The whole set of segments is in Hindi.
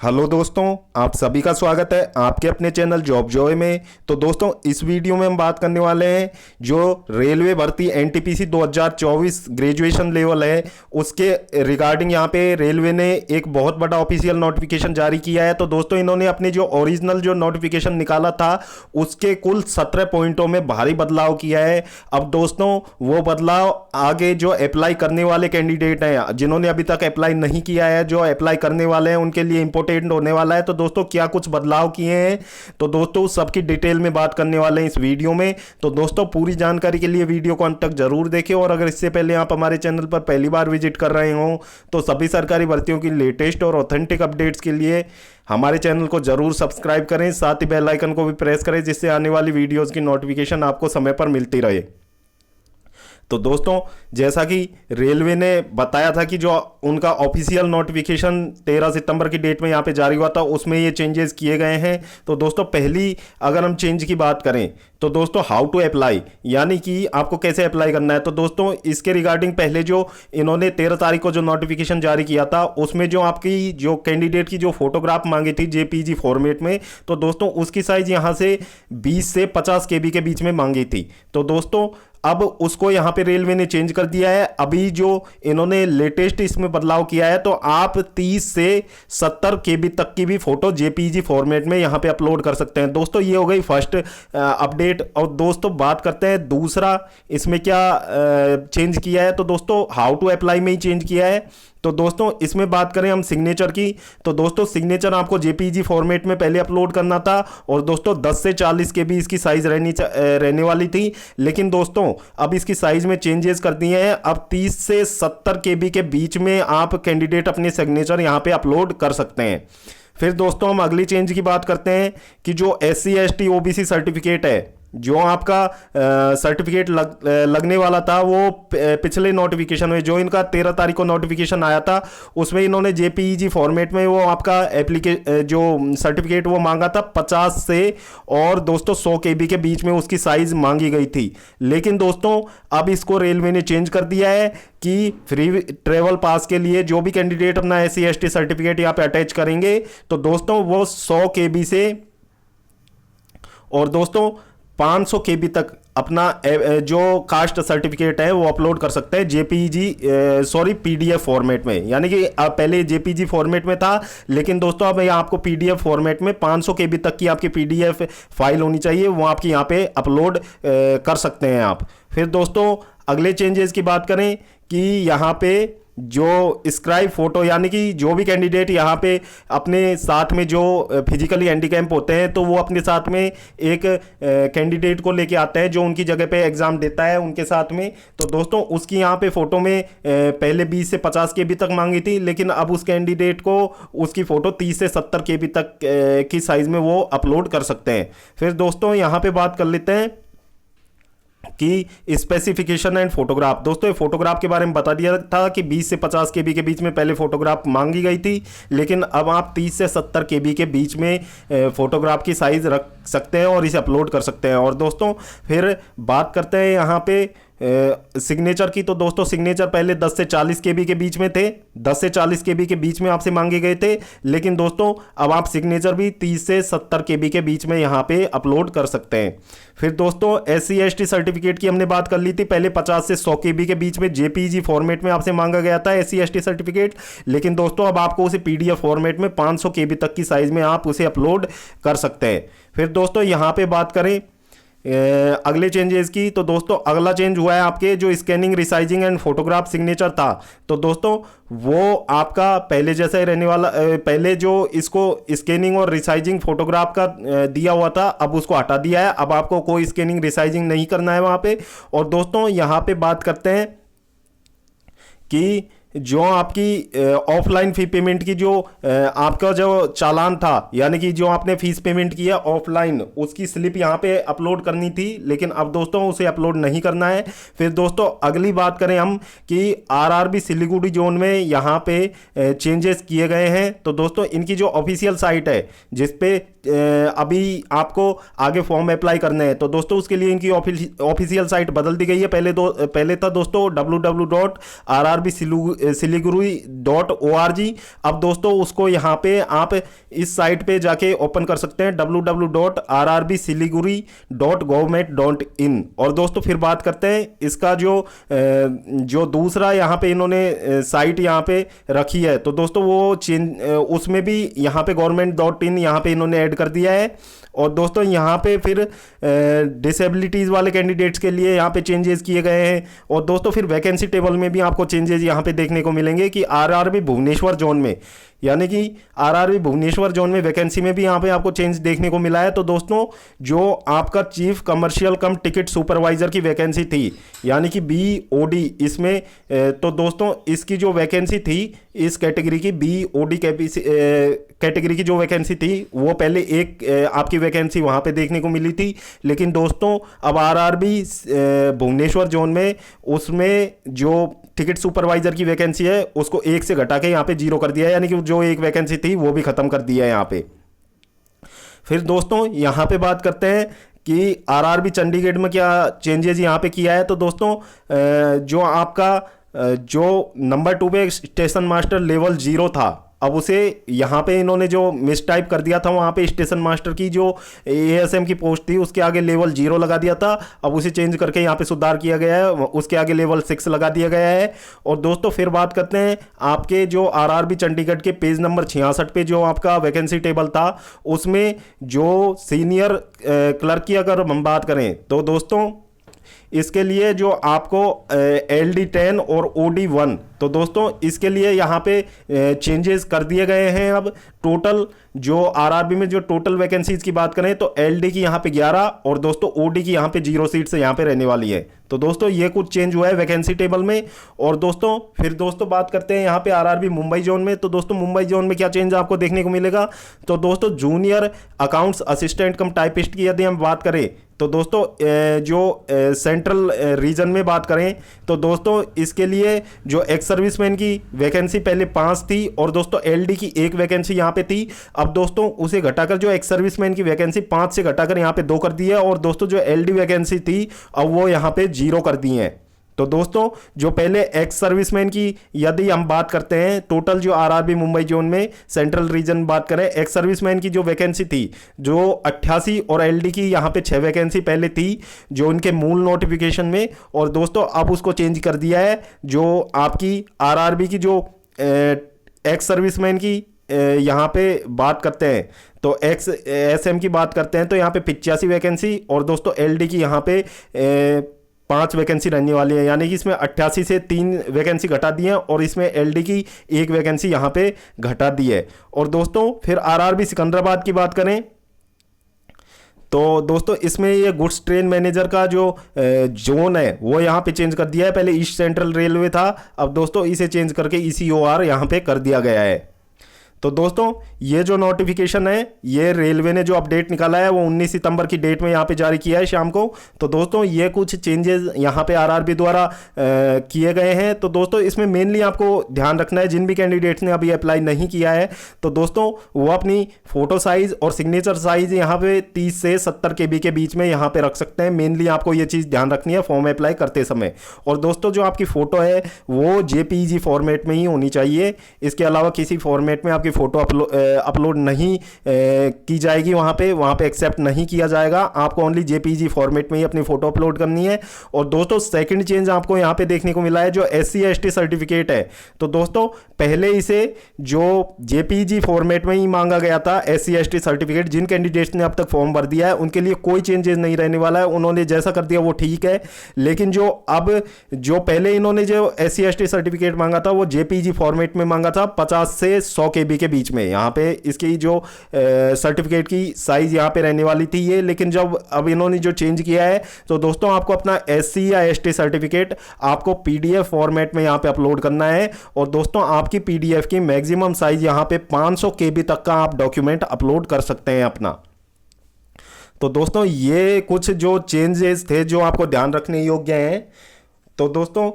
हेलो दोस्तों, आप सभी का स्वागत है आपके अपने चैनल जॉब जॉय में। तो दोस्तों, इस वीडियो में हम बात करने वाले हैं जो रेलवे भर्ती एनटीपीसी 2024 ग्रेजुएशन लेवल है उसके रिगार्डिंग। यहाँ पे रेलवे ने एक बहुत बड़ा ऑफिशियल नोटिफिकेशन जारी किया है। तो दोस्तों, इन्होंने अपने जो ओरिजिनल जो नोटिफिकेशन निकाला था उसके कुल 17 पॉइंटों में भारी बदलाव किया है। अब दोस्तों, वो बदलाव आगे जो अप्लाई करने वाले कैंडिडेट हैं, जिन्होंने अभी तक अप्लाई नहीं किया है, जो अप्लाई करने वाले हैं उनके लिए इंपॉर्टेंट होने वाला है। तो दोस्तों, क्या कुछ बदलाव किए हैं, तो दोस्तों सबकी डिटेल में बात करने वाले हैं इस वीडियो में। तो दोस्तों, पूरी जानकारी के लिए वीडियो को अंत तक जरूर देखें। और अगर इससे पहले आप हमारे चैनल पर पहली बार विजिट कर रहे हो तो सभी सरकारी भर्तियों की लेटेस्ट और ऑथेंटिक अपडेट्स के लिए हमारे चैनल को जरूर सब्सक्राइब करें, साथ ही बेल आइकन को भी प्रेस करें, जिससे आने वाली वीडियोस की नोटिफिकेशन आपको समय पर मिलती रहे। तो दोस्तों, जैसा कि रेलवे ने बताया था कि जो उनका ऑफिशियल नोटिफिकेशन 13 सितंबर की डेट में यहाँ पे जारी हुआ था उसमें ये चेंजेस किए गए हैं। तो दोस्तों, पहली अगर हम चेंज की बात करें तो दोस्तों हाउ टू अप्लाई, यानी कि आपको कैसे अप्लाई करना है। तो दोस्तों, इसके रिगार्डिंग पहले जो इन्होंने 13 तारीख को जो नोटिफिकेशन जारी किया था उसमें जो आपकी जो कैंडिडेट की जो फोटोग्राफ मांगी थी जेपीजी फॉर्मेट में, तो दोस्तों उसकी साइज यहाँ से 20 से 50 केबी के बीच में मांगी थी। तो दोस्तों, अब उसको यहाँ पे रेलवे ने चेंज कर दिया है। अभी जो इन्होंने लेटेस्ट इसमें बदलाव किया है, तो आप 30 से 70 केबी तक की भी फोटो जेपीजी फॉर्मेट में यहाँ पे अपलोड कर सकते हैं। दोस्तों, ये हो गई फर्स्ट अपडेट। और दोस्तों, बात करते हैं दूसरा इसमें क्या चेंज किया है। तो दोस्तों, हाउ टू अप्लाई में ही चेंज किया है। तो दोस्तों, इसमें बात करें हम सिग्नेचर की, तो दोस्तों सिग्नेचर आपको जेपीजी फॉर्मेट में पहले अपलोड करना था। और दोस्तों 10 से 40 के भी इसकी साइज रहने वाली थी, लेकिन दोस्तों अब इसकी साइज में चेंजेस कर दिए हैं। अब 30 से 70 केबी के बीच में आप कैंडिडेट अपने सिग्नेचर यहाँ पे अपलोड कर सकते हैं। फिर दोस्तों, हम अगली चेंज की बात करते हैं कि जो SC ST OBC सर्टिफिकेट है, जो आपका सर्टिफिकेट लगने वाला था, वो पिछले नोटिफिकेशन में जो इनका 13 तारीख को नोटिफिकेशन आया था उसमें इन्होंने जेपीईजी फॉर्मेट में वो आपका जो सर्टिफिकेट वो मांगा था 50 से और दोस्तों 100 केबी के बीच में उसकी साइज मांगी गई थी। लेकिन दोस्तों, अब इसको रेलवे ने चेंज कर दिया है कि फ्री ट्रेवल पास के लिए जो भी कैंडिडेट अपना SC ST सर्टिफिकेट यहाँ पे अटैच करेंगे, तो दोस्तों वो 100 केबी से और दोस्तों 500 केबी तक अपना जो कास्ट सर्टिफिकेट है वो अपलोड कर सकते हैं जेपीजी पीडीएफ फॉर्मेट में। यानी कि पहले जेपीजी फॉर्मेट में था, लेकिन दोस्तों अब यहाँ आपको पीडीएफ फॉर्मेट में 500 केबी तक की आपकी पीडीएफ फाइल होनी चाहिए, वो आपकी यहाँ पे अपलोड कर सकते हैं आप। फिर दोस्तों, अगले चेंजेस की बात करें कि यहाँ पे जो स्क्राइब फोटो, यानी कि जो भी कैंडिडेट यहाँ पे अपने साथ में जो फिजिकली हैंडीकैप होते हैं, तो वो अपने साथ में एक कैंडिडेट को लेके आते हैं जो उनकी जगह पे एग्जाम देता है उनके साथ में। तो दोस्तों, उसकी यहाँ पे फोटो में पहले 20 से 50 केबी तक मांगी थी, लेकिन अब उस कैंडिडेट को उसकी फोटो 30 से 70 केबी तक की साइज में वो अपलोड कर सकते हैं। फिर दोस्तों, यहाँ पे बात कर लेते हैं कि स्पेसिफिकेशन एंड फोटोग्राफ। दोस्तों, ये फोटोग्राफ के बारे में बता दिया था कि 20 से 50 केबी के बीच में पहले फोटोग्राफ मांगी गई थी, लेकिन अब आप 30 से 70 केबी के बीच में फोटोग्राफ की साइज रख सकते हैं और इसे अपलोड कर सकते हैं। और दोस्तों, फिर बात करते हैं यहाँ पे सिग्नेचर की। तो दोस्तों, सिग्नेचर पहले 10 से 40 केबी के बीच में थे, 10 से 40 केबी के बीच में आपसे मांगे गए थे, लेकिन दोस्तों अब आप सिग्नेचर भी 30 से 70 केबी के बीच में यहाँ पे अपलोड कर सकते हैं। फिर दोस्तों, SC ST सर्टिफिकेट की हमने बात कर ली थी, पहले 50 से 100 केबी के बीच में जेपीजी फॉर्मेट में आपसे मांगा गया था SC ST सर्टिफिकेट, लेकिन दोस्तों अब आपको उसे PDF फॉर्मेट में 500 केबी तक की साइज में आप उसे अपलोड कर सकते हैं। फिर दोस्तों, यहाँ पे बात करें अगले चेंजेस की, तो दोस्तों अगला चेंज हुआ है आपके जो scanning resizing and photograph signature था, तो दोस्तों वो आपका पहले जैसा ही रहने वाला। पहले जो इसको स्कैनिंग और रिसाइजिंग फोटोग्राफ का दिया हुआ था, अब उसको हटा दिया है। अब आपको कोई स्कैनिंग रिसाइजिंग नहीं करना है वहाँ पे। और दोस्तों, यहाँ पे बात करते हैं कि जो आपकी ऑफलाइन फी पेमेंट की जो आपका जो चालान था, यानी कि जो आपने फीस पेमेंट किया ऑफलाइन, उसकी स्लिप यहाँ पे अपलोड करनी थी, लेकिन अब दोस्तों उसे अपलोड नहीं करना है। फिर दोस्तों, अगली बात करें हम कि आरआरबी सिलीगुड़ी जोन में यहाँ पे चेंजेस किए गए हैं। तो दोस्तों, इनकी जो ऑफिशियल साइट है जिस पे अभी आपको आगे फॉर्म अप्लाई करने हैं तो दोस्तों उसके लिए इनकी ऑफिशियल साइट बदल दी गई है। पहले था दोस्तों www.rrbsiliguri.org। अब दोस्तों उसको यहाँ पे आप इस साइट पे जाके ओपन कर सकते हैं www.rrbsiliguri.government.in। और दोस्तों फिर बात करते हैं इसका जो दूसरा यहाँ पे इन्होंने साइट यहाँ पे रखी है तो दोस्तों वो चेंज उसमें भी यहाँ पे government.in यहाँ पे इन्होंने ऐड कर दिया है। और दोस्तों यहाँ पे फिर डिसेबिलिटीज़ वाले कैंडिडेट्स के लिए यहाँ पे चेंजेस किए गए हैं। और दोस्तों फिर वैकेंसी टेबल में भी आपको चेंजेस यहाँ पे देखने को मिलेंगे कि आरआरबी भुवनेश्वर जोन में, यानी कि आरआरबी भुवनेश्वर जोन में वैकेंसी में भी यहाँ पे आपको चेंज देखने को मिला है। तो दोस्तों जो आपका चीफ कमर्शियल कम टिकट सुपरवाइजर की वैकेंसी थी यानी कि BOD इसमें, तो दोस्तों इसकी जो वैकेंसी थी इस कैटेगरी की BOD कैटेगरी की जो वैकेंसी थी वो पहले एक आपकी वैकेंसी वहाँ पे देखने को मिली थी, लेकिन दोस्तों अब आरआरबी भुवनेश्वर जोन में उसमें जो टिकट सुपरवाइजर की वैकेंसी है उसको 1 से घटा के यहाँ पे 0 कर दिया है, यानी कि जो एक वैकेंसी थी वो भी खत्म कर दिया है यहाँ पे। फिर दोस्तों यहाँ पे बात करते हैं कि आरआरबी चंडीगढ़ में क्या चेंजेस यहाँ पे किया है। तो दोस्तों जो आपका जो नंबर 2 पे स्टेशन मास्टर लेवल 0 था, अब उसे यहाँ पे इन्होंने जो मिस टाइप कर दिया था, वहाँ पे स्टेशन मास्टर की जो ASM की पोस्ट थी उसके आगे लेवल 0 लगा दिया था, अब उसे चेंज करके यहाँ पे सुधार किया गया है, उसके आगे लेवल 6 लगा दिया गया है। और दोस्तों फिर बात करते हैं आपके जो आरआरबी चंडीगढ़ के पेज नंबर 66 पे जो आपका वैकेंसी टेबल था उसमें जो सीनियर क्लर्क की अगर हम बात करें तो दोस्तों इसके लिए जो आपको LD10 और OD1, तो दोस्तों इसके लिए यहाँ पे चेंजेस कर दिए गए हैं। अब टोटल जो आरआरबी में जो टोटल वैकेंसीज की बात करें तो LD की यहाँ पे 11 और दोस्तों OD की यहाँ पे 0 सीट्स यहाँ पे रहने वाली है। तो दोस्तों ये कुछ चेंज हुआ है वैकेंसी टेबल में। और दोस्तों फिर दोस्तों बात करते हैं यहाँ पे आरआरबी मुंबई जोन में। तो दोस्तों मुंबई जोन में क्या चेंज आपको देखने को मिलेगा, तो दोस्तों जूनियर अकाउंट्स असिस्टेंट कम टाइपिस्ट की यदि हम बात करें तो दोस्तों जो सेंट्रल रीजन में बात करें तो दोस्तों इसके लिए जो एक्स सर्विसमैन की वैकेंसी पहले 5 थी और दोस्तों LD की 1 वैकेंसी यहाँ पे थी, अब दोस्तों उसे घटाकर जो एक्स सर्विसमैन की वैकेंसी 5 से घटाकर यहाँ पे 2 कर दी है। और दोस्तों जो LD वैकेंसी थी अब वो यहाँ पे 0 कर दी है। तो दोस्तों जो पहले एक्स सर्विसमैन की यदि हम बात करते हैं टोटल जो आरआरबी मुंबई जोन में सेंट्रल रीजन बात करें, एक्स सर्विसमैन की जो वैकेंसी थी जो 88 और LD की यहाँ पे 6 वैकेंसी पहले थी जो उनके मूल नोटिफिकेशन में, और दोस्तों अब उसको चेंज कर दिया है। जो आपकी आरआरबी की जो एक्स सर्विसमैन की यहाँ पे बात करते हैं तो XSM की बात करते हैं तो यहाँ पे 85 वैकेंसी और दोस्तों LD की यहाँ पे 5 वैकेंसी रहने वाली है, यानी कि इसमें 88 से 3 वैकेंसी घटा दी है और इसमें LD की 1 वैकेंसी यहाँ पे घटा दी है। और दोस्तों फिर आरआरबी सिकंदराबाद की बात करें तो दोस्तों इसमें ये गुड्स ट्रेन मैनेजर का जो जोन है वो यहाँ पे चेंज कर दिया है। पहले ईस्ट सेंट्रल रेलवे था, अब दोस्तों इसे चेंज करके ECOR यहाँ पे कर दिया गया है। तो दोस्तों ये जो नोटिफिकेशन है ये रेलवे ने जो अपडेट निकाला है वो 19 सितंबर की डेट में यहाँ पे जारी किया है शाम को। तो दोस्तों ये कुछ चेंजेस यहाँ पे आरआरबी द्वारा किए गए हैं। तो दोस्तों इसमें मेनली आपको ध्यान रखना है जिन भी कैंडिडेट्स ने अभी अप्लाई नहीं किया है तो दोस्तों वो अपनी फोटो साइज और सिग्नेचर साइज यहाँ पे 30 से 70 KB के बीच में यहाँ पे रख सकते हैं। मेनली आपको ये चीज़ ध्यान रखनी है फॉर्म अप्लाई करते समय। और दोस्तों जो आपकी फ़ोटो है वो JPEG फॉर्मेट में ही होनी चाहिए, इसके अलावा किसी फॉर्मेट में आपकी फ़ोटो अपलोड नहीं की जाएगी, वहाँ पे एक्सेप्ट नहीं किया जाएगा। आपको ओनली JPEG फॉर्मेट में ही अपनी फ़ोटो अपलोड करनी है। और दोस्तों सेकंड चेंज आपको यहाँ पे देखने को मिला है जो SC/ST सर्टिफिकेट है। तो दोस्तों पहले इसे जो JPEG फॉर्मेट में ही मांगा गया था SC/ST सर्टिफिकेट, जिन कैंडिडेट्स ने अब तक फॉर्म भर दिया है उनके लिए कोई चेंजेस नहीं रहने वाला है, उन्होंने जैसा कर दिया वो ठीक है। लेकिन जो पहले इन्होंने जो SC/ST सर्टिफिकेट मांगा था वो JPEG फॉर्मेट में मांगा था 50 से 100 KB के बीच में। यहाँ पे इसकी जो सर्टिफिकेट की साइज यहाँ पे रहने वाली थी ये, लेकिन जब अब इन्होंने जो चेंज किया है तो दोस्तों आपको अपना SC या ST सर्टिफिकेट आपको PDF फॉर्मेट में यहाँ पे अपलोड करना है। और दोस्तों आपकी PDF की मैक्सिमम साइज यहाँ पे 500 KB तक का आप डॉक्यूमेंट अपलोड कर सकते हैं अपना। तो दोस्तों ये कुछ जो चेंजेस थे जो आपको ध्यान रखने योग्य हैं। तो दोस्तों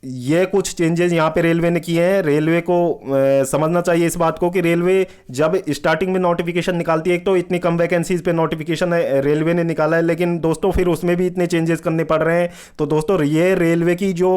ये कुछ चेंजेस यहाँ पे रेलवे ने किए हैं। रेलवे को समझना चाहिए इस बात को कि रेलवे जब स्टार्टिंग में नोटिफिकेशन निकालती है, एक तो इतनी कम वैकेंसीज पे नोटिफिकेशन रेलवे ने निकाला है, लेकिन दोस्तों फिर उसमें भी इतने चेंजेस करने पड़ रहे हैं। तो दोस्तों ये रेलवे की जो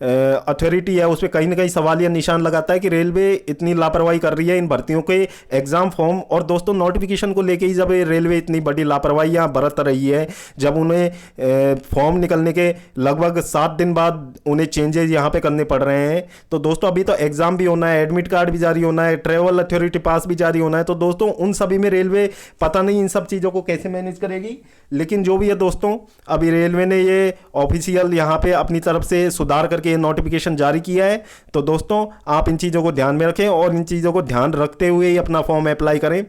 अथॉरिटी है उस पर कहीं ना कहीं सवाल या निशान लगाता है कि रेलवे इतनी लापरवाही कर रही है इन भर्तियों के एग्जाम फॉर्म और दोस्तों नोटिफिकेशन को लेके ही। जब रेलवे इतनी बड़ी लापरवाही यहाँ बरत रही है, जब उन्हें फॉर्म निकलने के लगभग 7 दिन बाद उन्हें चेंजेस यहाँ पे करने पड़ रहे हैं, तो दोस्तों अभी तो एग्जाम भी होना है, एडमिट कार्ड भी जारी होना है, ट्रेवल अथॉरिटी पास भी जारी होना है। तो दोस्तों उन सभी में रेलवे पता नहीं इन सब चीज़ों को कैसे मैनेज करेगी। लेकिन जो भी है दोस्तों, अभी रेलवे ने ये ऑफिशियल यहाँ पे अपनी तरफ से सुधार करके ये नोटिफिकेशन जारी किया है। तो दोस्तों आप इन चीज़ों को ध्यान में रखें और इन चीज़ों को ध्यान रखते हुए ही अपना फॉर्म अप्लाई करें।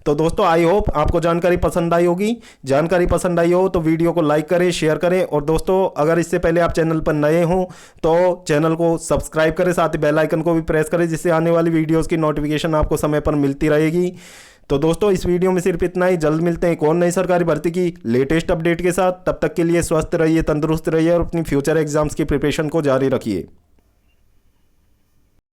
तो दोस्तों आई होप आपको जानकारी पसंद आई होगी। जानकारी पसंद आई हो तो वीडियो को लाइक करें, शेयर करें, और दोस्तों अगर इससे पहले आप चैनल पर नए हों तो चैनल को सब्सक्राइब करें, साथ ही बेल आइकन को भी प्रेस करें, जिससे आने वाली वीडियोस की नोटिफिकेशन आपको समय पर मिलती रहेगी। तो दोस्तों इस वीडियो में सिर्फ इतना ही। जल्द मिलते हैं एक और नई सरकारी भर्ती की लेटेस्ट अपडेट के साथ। तब तक के लिए स्वस्थ रहिए, तंदुरुस्त रहिए और अपनी फ्यूचर एग्जाम्स की प्रिपरेशन को जारी रखिए।